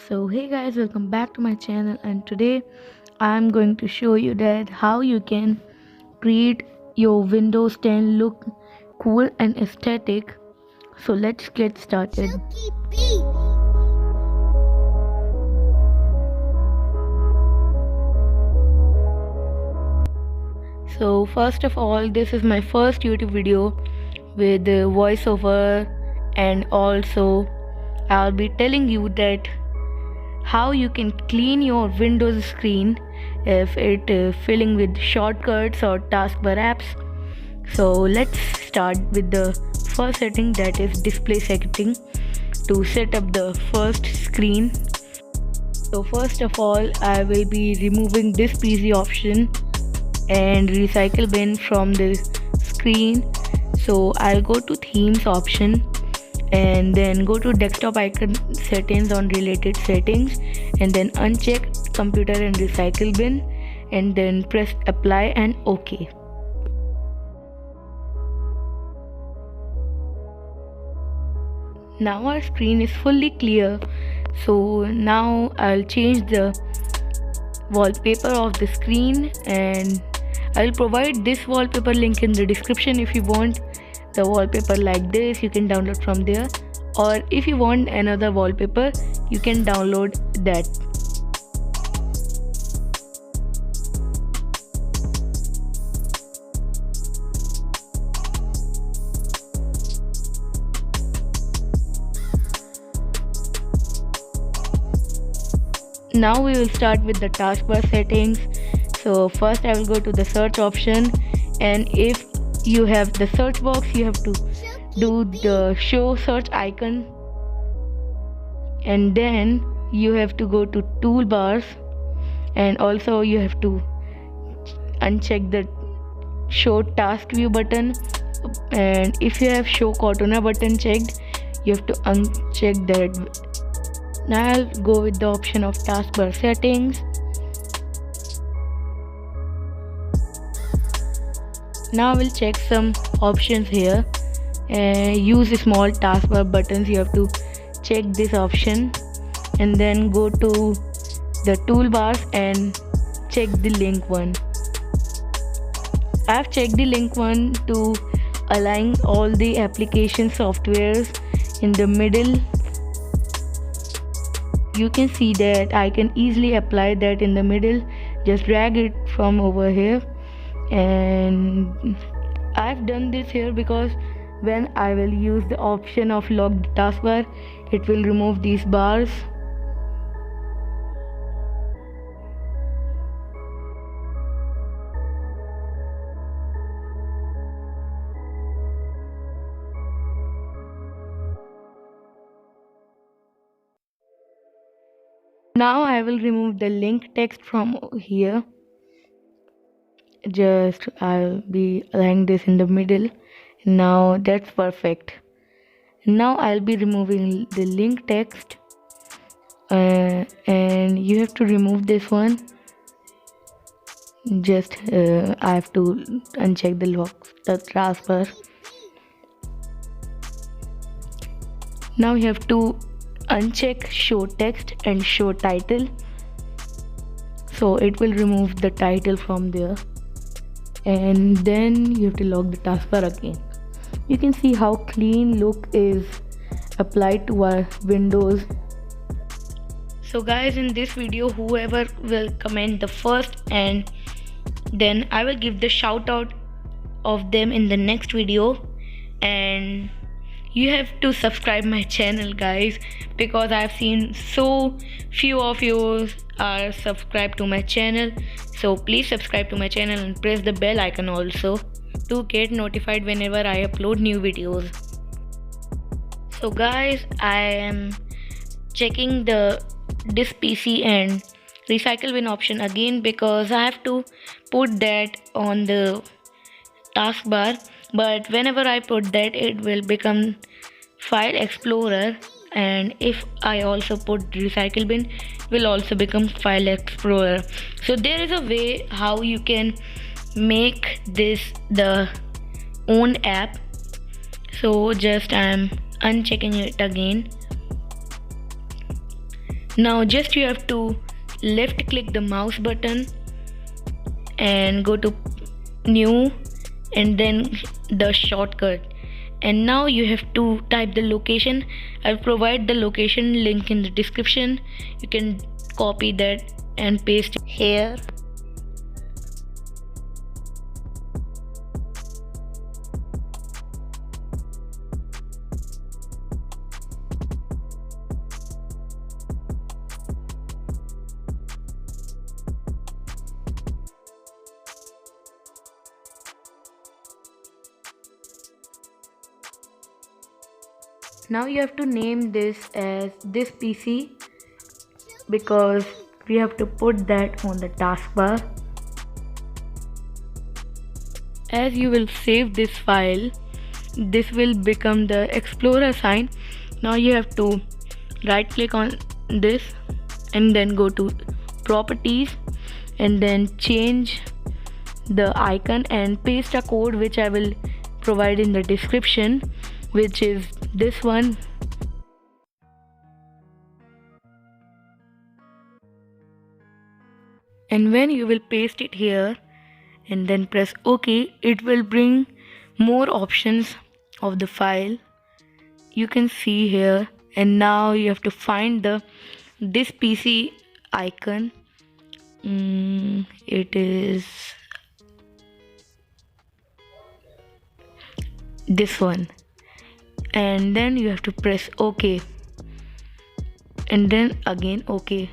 So hey guys, welcome back to my channel, and today I'm going to show you that how you can create your Windows 10 look cool and aesthetic. So let's get started. So first of all, this is my first YouTube video with the voiceover, and also I'll be telling you that how you can clean your Windows screen if it filling with shortcuts or taskbar apps. So let's start with the first setting, that is display setting, to set up the first screen. So first of all, I will be removing this PC option and recycle bin from the screen. So I'll go to themes option and then go to desktop icon settings on related settings, and then uncheck computer and recycle bin, and then press apply and OK. Now our screen is fully clear. So now I'll change the wallpaper of the screen, and I'll provide this wallpaper link in the description. If you want the wallpaper like this, you can download from there, or if you want another wallpaper, you can download that. Now we will start with the taskbar settings. So first I will go to the search option, and if you have the search box, you have to do the show search icon, and then you have to go to toolbars, and also you have to uncheck the show task view button, and if you have show cortana button checked, you have to uncheck that. Now I'll go with the option of taskbar settings. Now we'll check some options here. Use small taskbar buttons, you have to check this option, and then go to the toolbars and check the link one. I've checked the link one to align all the application softwares in the middle. You can see that I can easily apply that in the middle. Just drag it from over here, and I've done this here because when I will use the option of locked taskbar, it will remove these bars. Now I will remove the link text from here. Just I'll be aligning this in the middle. Now that's perfect. Now I'll be removing the link text, and you have to remove this one. Just I have to uncheck the taskbar. Now you have to uncheck show text and show title, so it will remove the title from there, and then you have to lock the taskbar again. You can see how clean look is applied to our Windows. So guys, in this video, whoever will comment the first, and then I will give the shout out of them in the next video. And you have to subscribe my channel, guys, because I've seen so few of you are subscribed to my channel. So please subscribe to my channel and press the bell icon also to get notified whenever I upload new videos. So guys, I am checking the this PC and recycle bin option again, because I have to put that on the taskbar, but whenever I put that, it will become file explorer, and if I also put recycle bin, it will also become file explorer. So there is a way how you can make this the own app. So just I'm unchecking it again. Now just you have to left click the mouse button and go to new and then the shortcut, and now you have to type the location. I'll provide the location link in the description. You can copy that and paste it here. Now you have to name this as This PC because we have to put that on the taskbar. As you will save this file, this will become the Explorer sign. Now you have to right click on this and then go to properties and then change the icon and paste a code which I will provide in the description, which is this one. And when you will paste it here and then press OK, it will bring more options of the file. You can see here, and now you have to find the This PC icon. It is this one, and then you have to press OK and then again OK.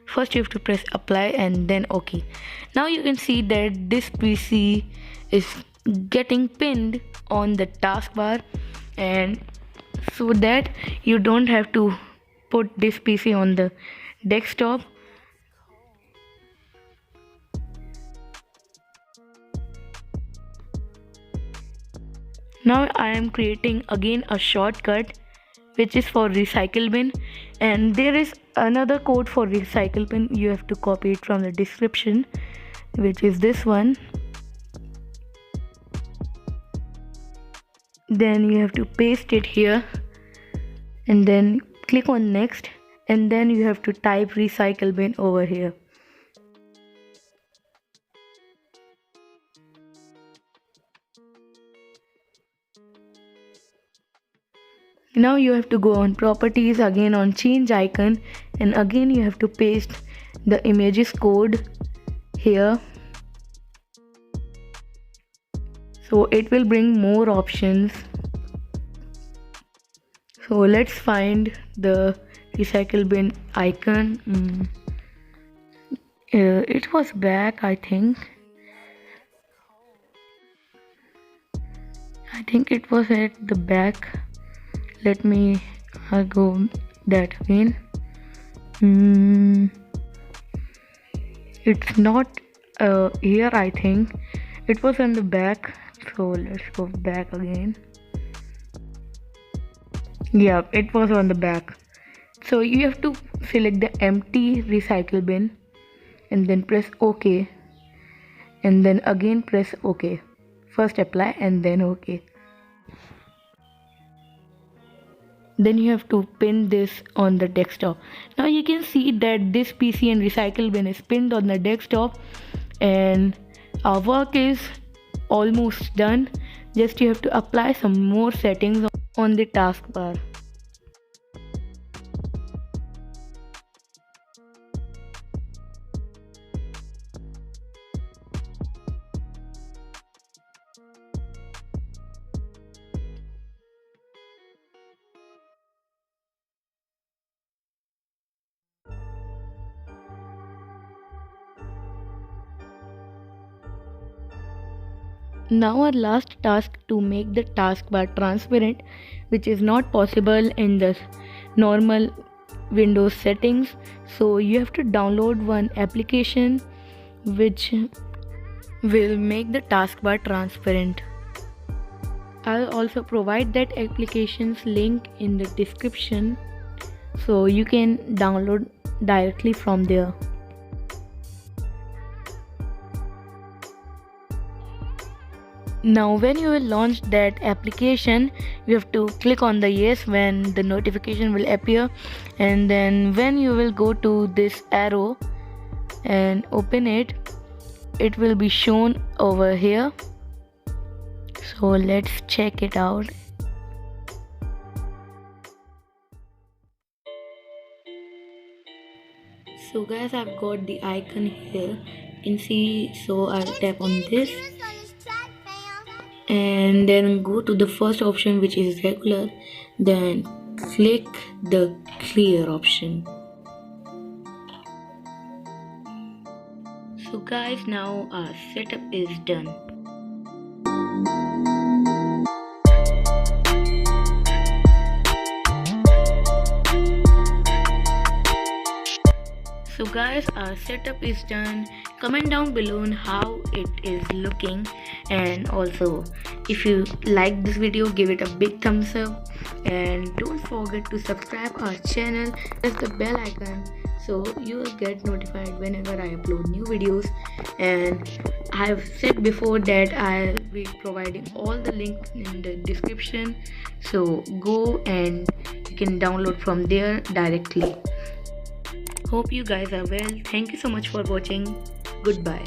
First you have to press apply and then OK. Now you can see that this PC is getting pinned on the taskbar, and so that you don't have to put this PC on the desktop. Now I am creating again a shortcut which is for Recycle Bin, and there is another code for Recycle Bin. You have to copy it from the description, which is this one. Then you have to paste it here and then click on next, and then you have to type Recycle Bin over here. Now you have to go on properties, again on change icon, and again you have to paste the images code here. So it will bring more options. So let's find the Recycle Bin icon. It was back, I think. It was at the back. Let me go that again. It's not here, I think. It was on the back. So let's go back again. Yeah, it was on the back. So you have to select the empty recycle bin and then press OK. And then again press OK. First apply and then OK. Then you have to pin this on the desktop. Now you can see that this PC and Recycle Bin is pinned on the desktop, and our work is almost done. Just you have to apply some more settings on the taskbar. Now our last task to make the taskbar transparent, which is not possible in the normal Windows settings. So you have to download one application which will make the taskbar transparent. I'll also provide that application's link in the description, so you can download directly from there. Now when you will launch that application, you have to click on the yes when the notification will appear, and then when you will go to this arrow and open it, it will be shown over here. So let's check it out. So guys, I've got the icon here, you can see. So I'll tap on this and then go to the first option, which is regular, then click the clear option. So guys, now our setup is done. So guys, our setup is done. Comment down below on how it is looking, and also if you like this video, give it a big thumbs up, and don't forget to subscribe our channel, press the bell icon so you will get notified whenever I upload new videos. And I have said before that I'll be providing all the links in the description, so go and you can download from there directly. Hope you guys are well. Thank you so much for watching. Goodbye.